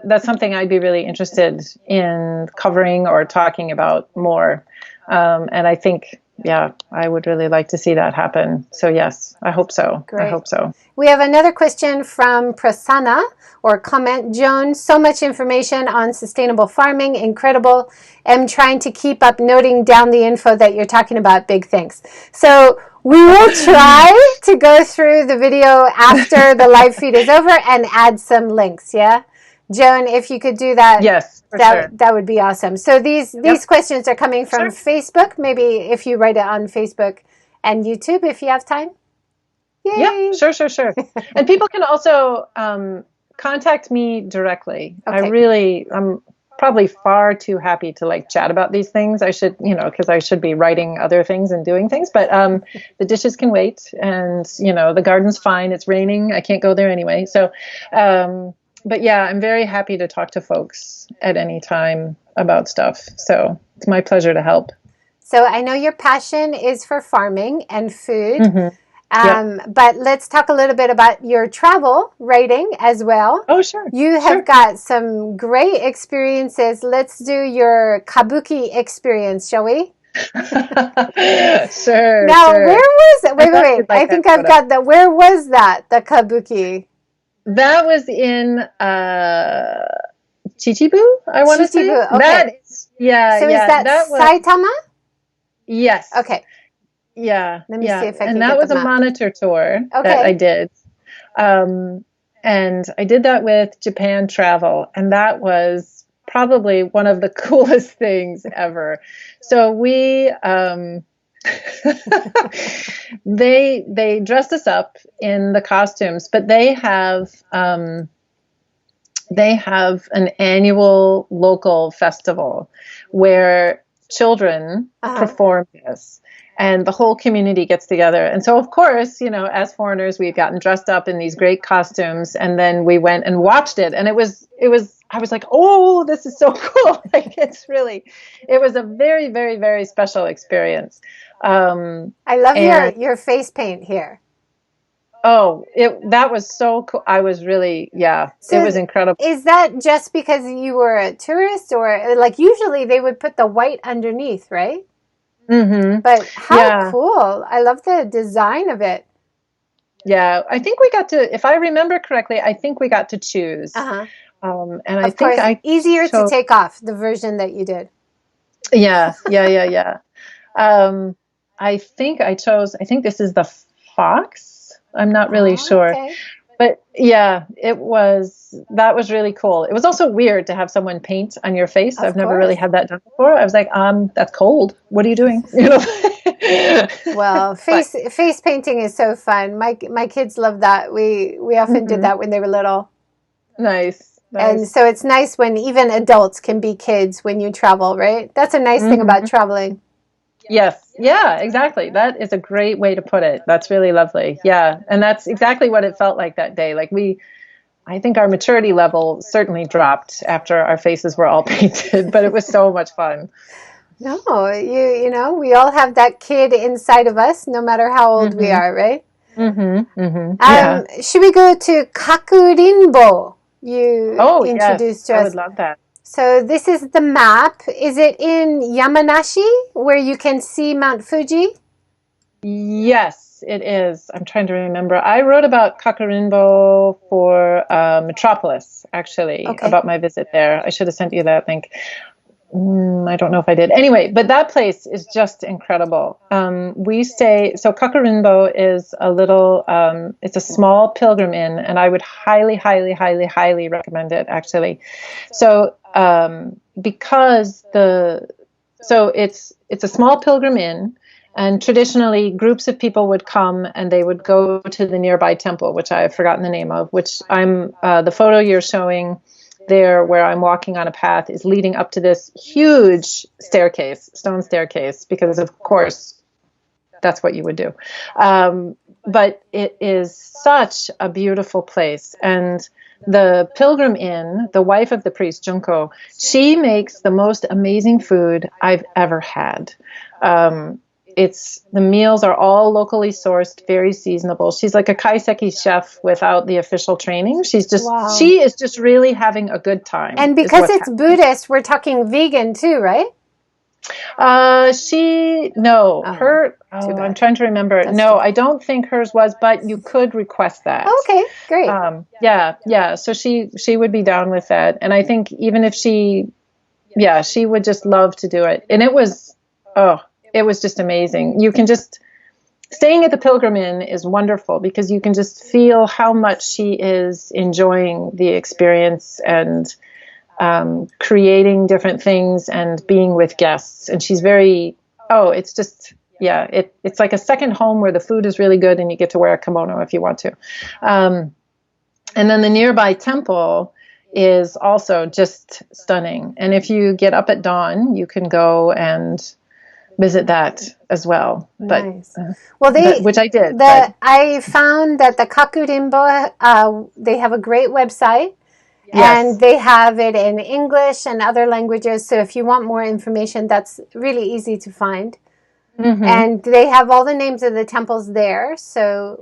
that's something I'd be really interested in covering or talking about more. And I think, I would really like to see that happen. So yes, I hope so. Great. I hope so. We have another question from Prasanna, or comment. Joan, so much information on sustainable farming. Incredible. I'm trying to keep up noting down the info that you're talking about. Big thanks. So we will try to go through the video after the live feed is over and add some links. Yeah. Joan, if you could do that. Yes. That would be awesome. So these questions are coming from Facebook. Maybe if you write it on Facebook and YouTube, if you have time. Yay. Yeah, sure. And people can also contact me directly. Okay. I'm probably far too happy to chat about these things. I should, because I should be writing other things and doing things, but the dishes can wait, and the garden's fine. It's raining. I can't go there anyway. So, but yeah, I'm very happy to talk to folks at any time about stuff. So it's my pleasure to help. So I know your passion is for farming and food. Mm-hmm. But let's talk a little bit about your travel writing as well. Oh, sure. You have got some great experiences. Let's do your Kabuki experience, shall we? Sure. Now, where was it? Wait. I think I've got that. Where was that, the Kabuki? That was in Chichibu, I want to say. Okay. That is, So is that Saitama? Yes. Okay. Yeah. Let me see if I can And get that was the a map. monitor tour that Okay. I did. And I did that with Japan Travel, and that was probably one of the coolest things ever. So we they dressed us up in the costumes, but they have an annual local festival where children perform this, and the whole community gets together. And so, of course, as foreigners, we had gotten dressed up in these great costumes, and then we went and watched it. And it was, I was like, oh, this is so cool. Like, it was a very, very, very special experience. I love your face paint here. Oh, that was so cool. I was really, it was incredible. Is that just because you were a tourist, or like usually they would put the white underneath, right? Mm-hmm. But how cool. I love the design of it. Yeah, I think we got to, if I remember correctly, I think we got to choose. And I think easier to take off the version that you did. Yeah. I think I think this is the fox. I'm not really sure. Okay. But that was really cool. It was also weird to have someone paint on your face. I've never really had that done before. I was like, that's cold. What are you doing? Well, face painting is so fun. My kids love that. We often did that when they were little. Nice. And so it's nice when even adults can be kids when you travel, right? That's a nice thing about traveling. Yes. Yeah, exactly. That is a great way to put it. That's really lovely. Yeah. And that's exactly what it felt like that day. Like I think our maturity level certainly dropped after our faces were all painted, but it was so much fun. No, we all have that kid inside of us, no matter how old we are, right? Should we go to Kakurenbo? You introduced us. I would love that. So this is the map. Is it in Yamanashi where you can see Mount Fuji? Yes, it is. I'm trying to remember. I wrote about Kakurenbo for Metropolis, actually, about my visit there. I should have sent you that link. I don't know if I did. Anyway, but that place is just incredible. So Kakurenbo is it's a small pilgrim inn, and I would highly, highly, highly, highly recommend it, actually. So, because it's a small pilgrim inn, and traditionally groups of people would come and they would go to the nearby temple, which I have forgotten the name of, which the photo you're showing there where I'm walking on a path is leading up to this huge stone staircase, because of course that's what you would do. But it is such a beautiful place. And the pilgrim inn, the wife of the priest, Junko, she makes the most amazing food I've ever had. The meals are all locally sourced, very seasonable. She's like a kaiseki chef without the official training. She is just really having a good time. And because it's Buddhist, we're talking vegan too, right? I'm trying to remember. I don't think hers was, but you could request that. Okay, great. So she would be down with that. And I think even if she would just love to do it. And it was just amazing. Staying at the Pilgrim Inn is wonderful because you can just feel how much she is enjoying the experience and creating different things and being with guests. And she's it's like a second home where the food is really good and you get to wear a kimono if you want to. And then the nearby temple is also just stunning. And if you get up at dawn, you can go and visit that as well. Nice. Which I did. I found that the Kakurenbo, they have a great website. Yes. And they have it in English and other languages. So if you want more information, that's really easy to find. Mm-hmm. And they have all the names of the temples there. So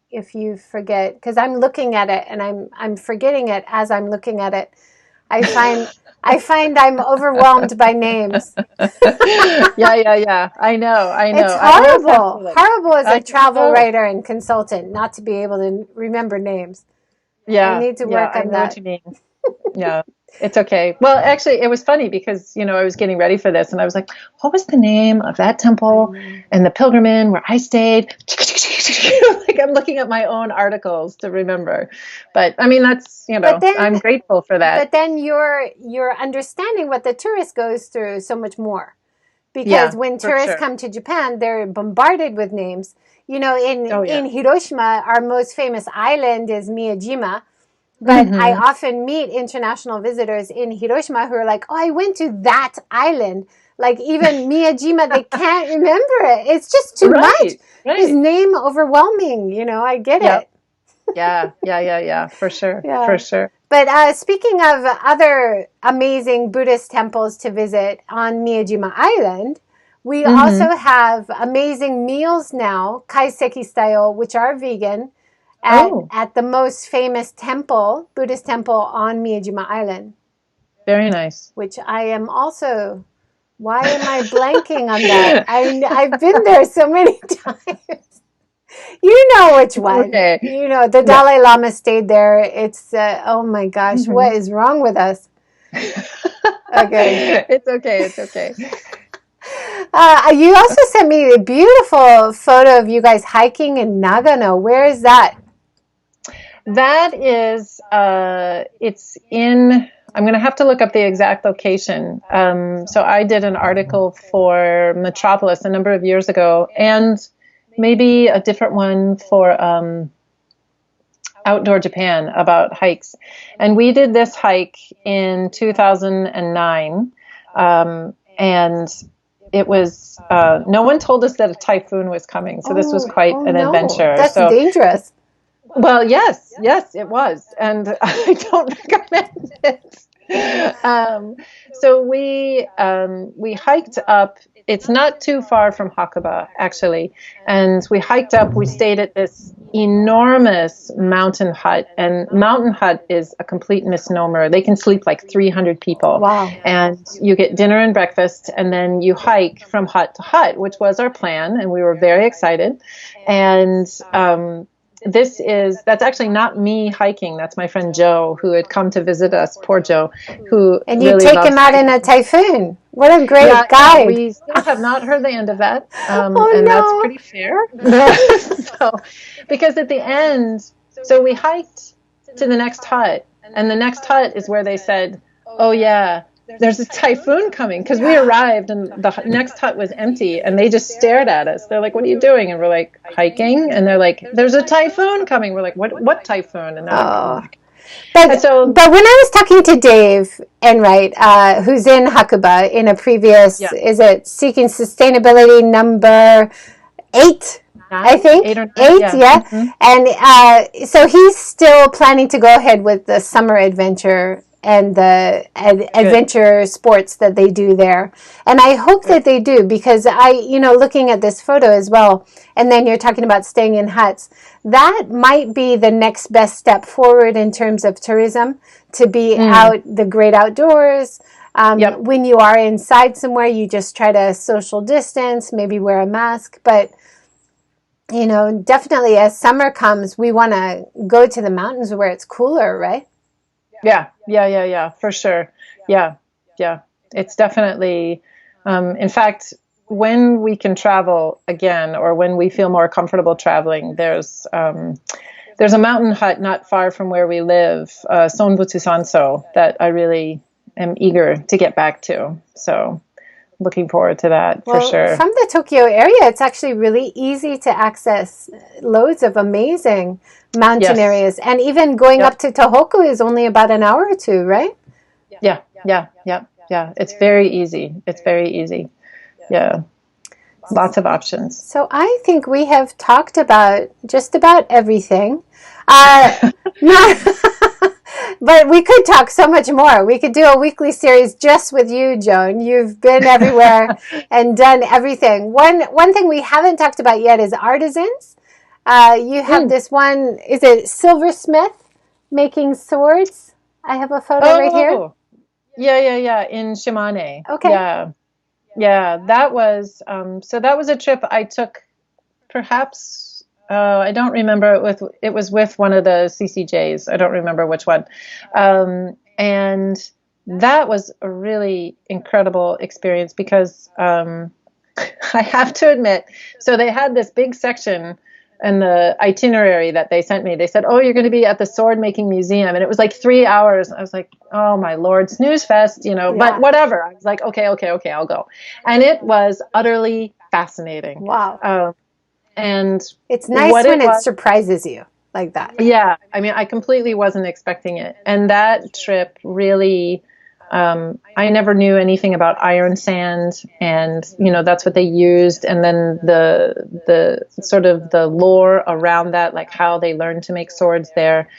if you forget, because I'm looking at it and I'm forgetting it as I'm looking at it, I find I'm overwhelmed by names. Yeah. I know. It's horrible. Horrible as a travel writer and consultant not to be able to remember names. Yeah. I need to work on that. I know what you mean. Yeah. It's okay. Well, actually, it was funny because, I was getting ready for this and I was like, what was the name of that temple and the pilgrim where I stayed? Like I'm looking at my own articles to remember. But I mean, that's, I'm grateful for that. But then you're understanding what the tourist goes through so much more. Because when tourists come to Japan, they're bombarded with names. In Hiroshima, our most famous island is Miyajima. But I often meet international visitors in Hiroshima who are like, oh, I went to that island. Like even Miyajima, they can't remember it. It's just too much. Right. His name overwhelming. I get it. Yeah. For sure. Yeah. For sure. But speaking of other amazing Buddhist temples to visit on Miyajima Island, we also have amazing meals now, kaiseki style, which are vegan, at the most famous temple, Buddhist temple on Miyajima Island. Very nice. Which I am also... Why am I blanking on that? I've been there so many times. You know which one. Okay. The Dalai Lama stayed there. It's, oh my gosh, what is wrong with us? Okay. It's okay. You also sent me a beautiful photo of you guys hiking in Nagano. Where is that? That is, it's in... I'm going to have to look up the exact location. So I did an article for Metropolis a number of years ago, and maybe a different one for Outdoor Japan about hikes. And we did this hike in 2009, and it was, no one told us that a typhoon was coming, so this was quite an adventure. That's dangerous. Well, yes, it was, and I don't recommend it. So we hiked up. It's not too far from Hakuba, actually, and we hiked up. We stayed at this enormous mountain hut, and mountain hut is a complete misnomer. They can sleep like 300 people. Wow! And you get dinner and breakfast, and then you hike from hut to hut, which was our plan, and we were very excited. And that's actually not me hiking. That's my friend Joe, who had come to visit us. Poor Joe, who and you really take him out in a typhoon. What a great guide! We still have not heard the end of that, that's pretty fair. Because at the end, so we hiked to the next hut, and the next hut is where they said, "Oh yeah, there's a typhoon coming," because we arrived and the next hut was empty, and they just stared at us. They're like, "What are you doing?" And we're like, "Hiking." And they're like, "There's a typhoon coming." We're like, "What typhoon?" And they're like, but when I was talking to Dave Enright, who's in Hakuba in a previous, is it Seeking Sustainability number 8? I think 8, yeah. And so he's still planning to go ahead with the summer adventure and the adventure sports that they do there. And I hope that they do, because looking at this photo as well, and then you're talking about staying in huts, that might be the next best step forward in terms of tourism, to be out the great outdoors. When you are inside somewhere, you just try to social distance, maybe wear a mask. But, definitely as summer comes, we want to go to the mountains where it's cooler, right? Yeah, for sure. Yeah. It's definitely, in fact, when we can travel again, or when we feel more comfortable traveling, there's a mountain hut not far from where we live, Sonbutsu Sanso, that I really am eager to get back to. So looking forward to that for sure. From the Tokyo area, it's actually really easy to access loads of amazing mountain areas. And even going up to Tohoku is only about an hour or two, right? Yeah. It's very easy. Yeah. Lots of options. So I think we have talked about just about everything. But we could talk so much more. We could do a weekly series just with you, Joan. You've been everywhere and done everything. One thing we haven't talked about yet is Artisans. You have this one, is it silversmith making swords? I have a photo right here. Yeah, in Shimane. Okay. Yeah, that was, so that was a trip I took, perhaps, I don't remember, it was with one of the CCJs. I don't remember which one. And that was a really incredible experience because I have to admit, so they had this big section in the itinerary that they sent me. They said, oh, you're going to be at the sword making museum. And it was like 3 hours. I was like, oh my Lord, snooze fest, but whatever. I was like, okay, I'll go. And it was utterly fascinating. Wow. And it's nice when it surprises you like that. Yeah. I mean, I completely wasn't expecting it. And that trip really, I never knew anything about iron sand, and that's what they used, and then the sort of the lore around that, like how they learned to make swords there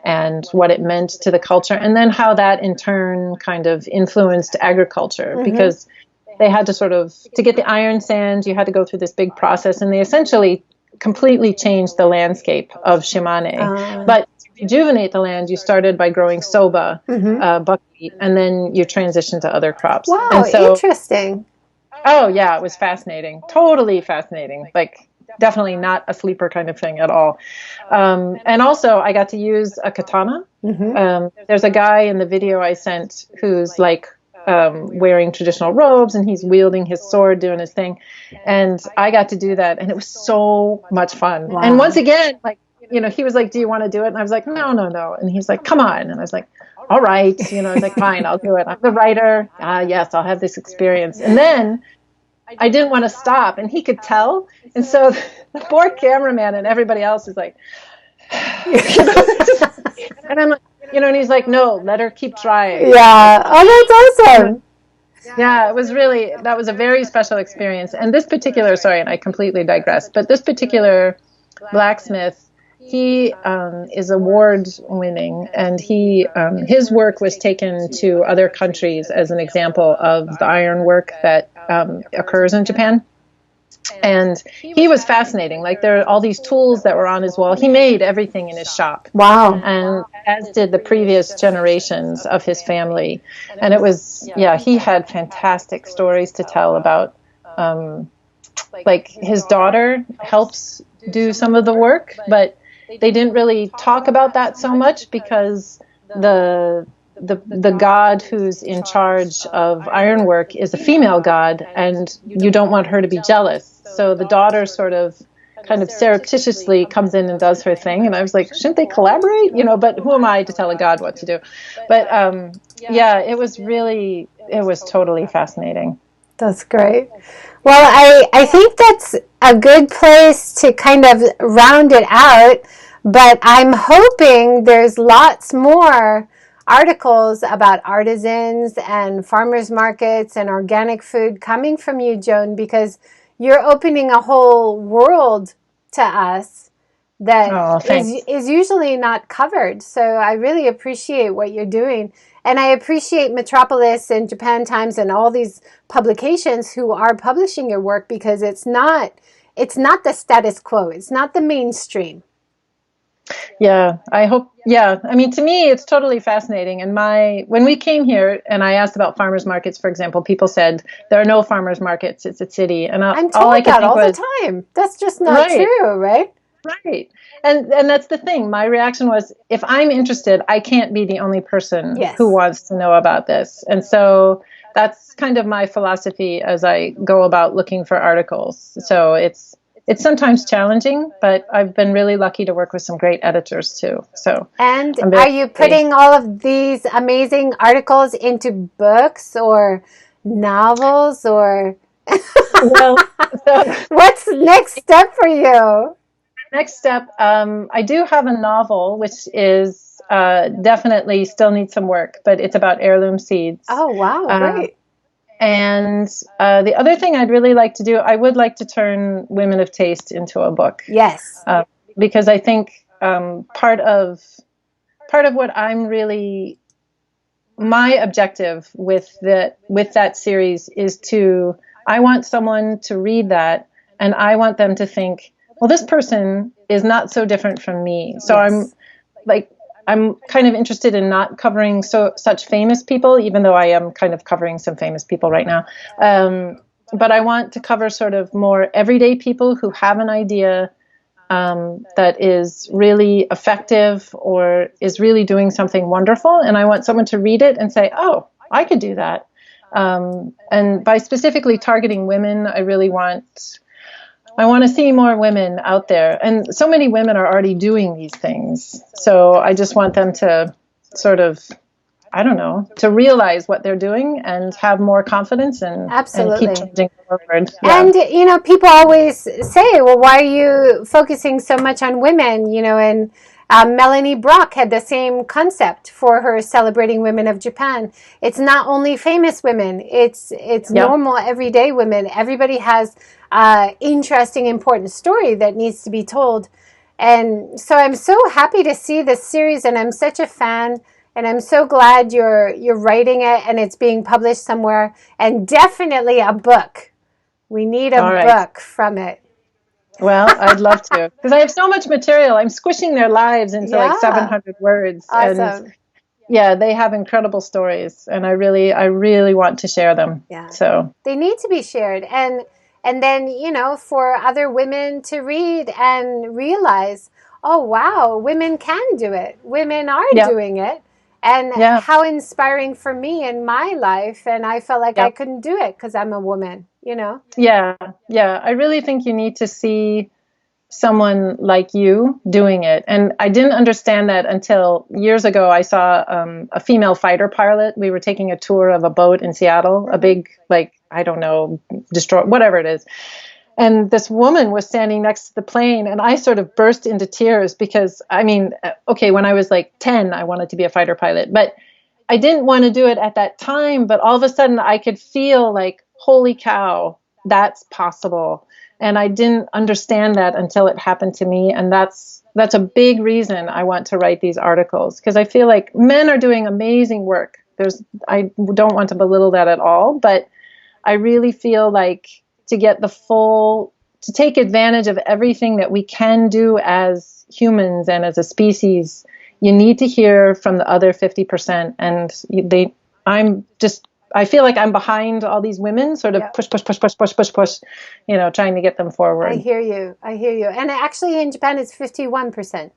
and what it meant to the culture, and then how that in turn kind of influenced agriculture, because they had to get the iron sand, you had to go through this big process, and they essentially completely changed the landscape of Shimane. But to rejuvenate the land, you started by growing soba, buckwheat, and then you transitioned to other crops. Wow, and so, interesting. Oh, yeah, it was fascinating. Totally fascinating. Like, definitely not a sleeper kind of thing at all. And also, I got to use a katana. There's a guy in the video I sent who's like, wearing traditional robes, and he's wielding his sword, doing his thing. And I got to do that, and it was so much fun. Wow. And once again, like, he was like, do you want to do it? And I was like, no. And he's like, come on. And I was like, all right. I was like, fine, I'll do it. I'm the writer. Yes, I'll have this experience. And then I didn't want to stop, and he could tell. And so the poor cameraman and everybody else is like, and I'm like, and he's like, no, let her keep trying. Yeah. Oh, that's awesome. Yeah, that was a very special experience. And this particular, sorry, and I completely digress, but this particular blacksmith, he is award winning, and his work was taken to other countries as an example of the iron work that occurs in Japan. And he was fascinating. Like, there are all these tools that were on his wall. He made everything in his shop. Wow. And as did the previous generations of his family. And it was, he had fantastic stories to tell about, like, his daughter helps do some of the work, but they didn't really talk about that so much because the god who's in charge of ironwork is a female god, and you don't want her to be jealous. So the daughter kind of surreptitiously comes in and does her thing. And I was like, shouldn't they collaborate? But who am I to tell a god what to do? But it was totally fascinating. That's great. Well, I think that's a good place to kind of round it out, but I'm hoping there's lots more articles about artisans and farmers markets and organic food coming from you, Joan, because you're opening a whole world to us that is usually not covered. So I really appreciate what you're doing. And I appreciate Metropolis and Japan Times and all these publications who are publishing your work, because it's not the status quo. It's not the mainstream. Yeah, I hope. Yeah, I mean, to me, it's totally fascinating. And when we came here and I asked about farmers markets, for example, people said there are no farmers markets. It's a city, and I'm told that all the time. That's just not true, right? Right. And that's the thing. My reaction was, if I'm interested, I can't be the only person who wants to know about this. And so that's kind of my philosophy as I go about looking for articles. So it's sometimes challenging, but I've been really lucky to work with some great editors too. So, and are you putting all of these amazing articles into books or novels, or what's next step for you? Next step, I do have a novel, which is definitely still needs some work, but it's about heirloom seeds. Oh, wow, great. And the other thing I'd really like to do, I would like to turn Women of Taste into a book. Yes. Because I think part of what I'm really, my objective with that series is I want someone to read that, and I want them to think, well, this person is not so different from me. So I'm kind of interested in not covering such famous people, even though I am kind of covering some famous people right now. But I want to cover sort of more everyday people who have an idea that is really effective or is really doing something wonderful. And I want someone to read it and say, oh, I could do that. And by specifically targeting women, I want to see more women out there. And so many women are already doing these things. So I just want them to sort of, I don't know, to realize what they're doing and have more confidence and keep changing forward. Yeah. And, people always say, well, why are you focusing so much on women? And Melanie Brock had the same concept for her celebrating women of Japan. It's not only famous women. It's normal, everyday women. Everybody has interesting, important story that needs to be told. And so I'm so happy to see this series, and I'm such a fan. And I'm so glad you're writing it and it's being published somewhere. And definitely a book. We need a book from it. Well, I'd love to. Because I have so much material. I'm squishing their lives into like 700 words. Awesome. And they have incredible stories. And I really want to share them. Yeah. So they need to be shared. And then, for other women to read and realize, oh, wow, women can do it. Women are doing it. And how inspiring for me in my life. And I felt like I couldn't do it because I'm a woman, Yeah. I really think you need to see someone like you doing it. And I didn't understand that until years ago. I saw a female fighter pilot. We were taking a tour of a boat in Seattle, a big, destroy, whatever it is. And this woman was standing next to the plane, and I sort of burst into tears because, when I was like 10, I wanted to be a fighter pilot, but I didn't want to do it at that time. But all of a sudden I could feel like, holy cow, that's possible. And I didn't understand that until it happened to me. And that's a big reason I want to write these articles, because I feel like men are doing amazing work. I don't want to belittle that at all, but I really feel like to take advantage of everything that we can do as humans and as a species, you need to hear from the other 50%. And I feel like I'm behind all these women, sort of push, trying to get them forward. I hear you. And actually in Japan, it's 51%.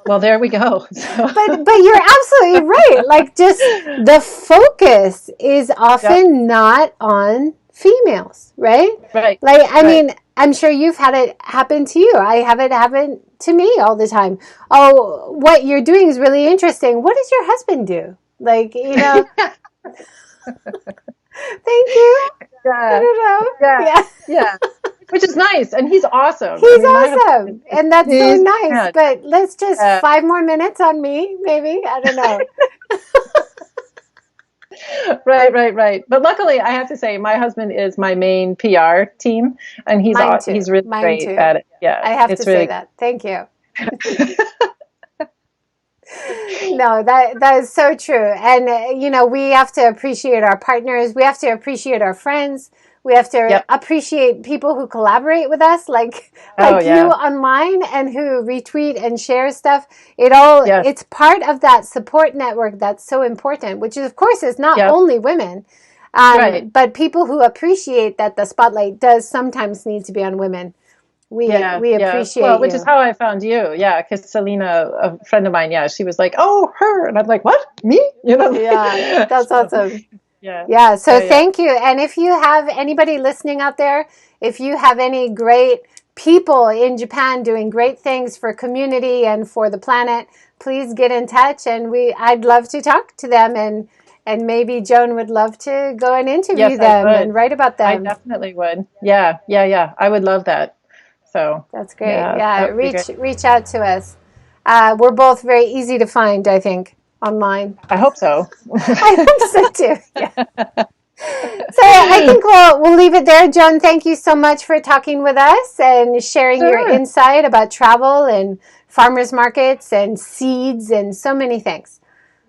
Well, there we go. So. But you're absolutely right. Like, just the focus is often not on females, right? Right. Like, I mean, I'm sure you've had it happen to you. I have it happen to me all the time. Oh, what you're doing is really interesting. What does your husband do? Like, Thank you. Yeah. I don't know. Yeah. Which is nice. And he's awesome. He's awesome. And that's so nice. Yeah. But let's just 5 more minutes on me, maybe. I don't know. Right. But luckily, I have to say, my husband is my main PR team, and he's really great at it. Yeah, I have to say that. Thank you. No, that is so true. And, we have to appreciate our partners. We have to appreciate our friends. We have to appreciate people who collaborate with us, like you online, and who retweet and share stuff. It's part of that support network that's so important, which is, of course, is not only women, but people who appreciate that the spotlight does sometimes need to be on women. We appreciate you. Which is how I found you. Yeah, because Selena, a friend of mine, she was like, oh, her. And I'm like, what? Me? Yeah, that's awesome. Yeah. So thank you. And if you have anybody listening out there, if you have any great people in Japan doing great things for community and for the planet, please get in touch. And I'd love to talk to them, and maybe Joan would love to go and interview them and write about them. I definitely would. Yeah. I would love that. So that's great. Yeah. Reach out to us. We're both very easy to find, I think, online. I hope so. I hope so too. Yeah. So I think we'll leave it there. Joan, thank you so much for talking with us and sharing your insight about travel and farmers markets and seeds and so many things.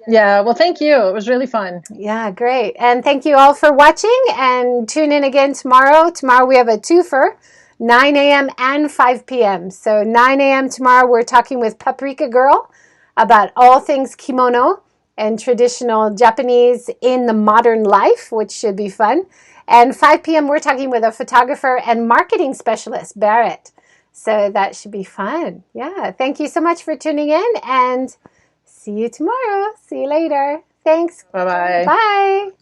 Yeah, well, thank you. It was really fun. Yeah, great. And thank you all for watching, and tune in again tomorrow. Tomorrow we have a twofer, 9 a.m. and 5 p.m. So 9 a.m. tomorrow we're talking with Paprika Girl about all things kimono and traditional Japanese in the modern life, which should be fun. And 5 p.m. we're talking with a photographer and marketing specialist, Barrett. So that should be fun. Yeah, thank you so much for tuning in, and see you tomorrow. See you later. Thanks. Bye-bye. Bye.